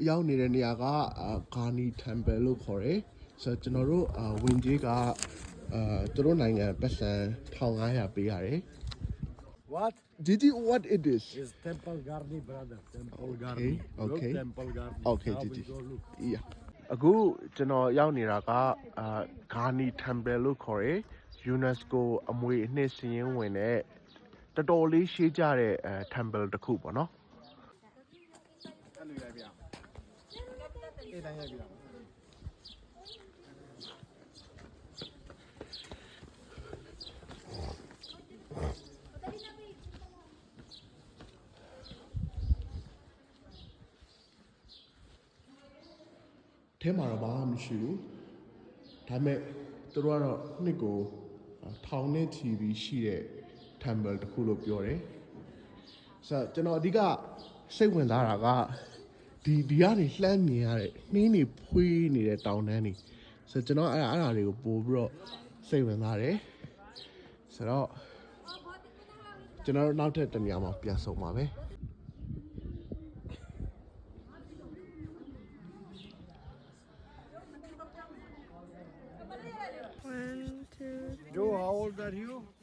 ရောက်နေတဲ့နေရာကဂါနီ temple လို့ခေါ်တယ်ဆိုတော့ကျွန်တော်တို့ဝင်ကြီးကသူတို့နိုင်ငံပတ်စံ1500ပေးရတယ် What? Gigi what it is Is Temple Garden, brother. Temple Garden. Okay. Look, Temple Garden. Okay Now Gigi we go look. yeah အခုကျွန်တော်ရောက်နေတာကဂါနီ temple လို့ခေါ်တယ် UNESCO အမွေအနှစ်စရင်းဝင်တဲ့တော်တော်လေးရှေးကြတဲ့temple တစ်ခုပေါ့နော်ထဲမှာတော့ဘာမှမရှိဘူးဒါပေမဲ့သူတို့ကတော့နှစ်ကိုထောင်နဲ့ချီပြီးရှိတဲ့ temple တစ်ခုလို့ပြောတယ်ဆိုတော့ကျွန်တော်အဓိကစိတ်ဝင်စားတာကဒီကနေလှမ်းမြင်ရတဲ့နှင်းတွေဖွေးနေတဲ့တောင်တန်းတွေဆိုတော့ကျွန်တော်အဲ့ဒါတွေကိုပို့ပြီးတော့စိတ်ဝင်စားတယ်ဆိုတော့ကျွန်တော်နောက်ထပ်တစ်နေရာမှာပြန်ဆုံပါပဲ 1, 2, Joe, how old are you?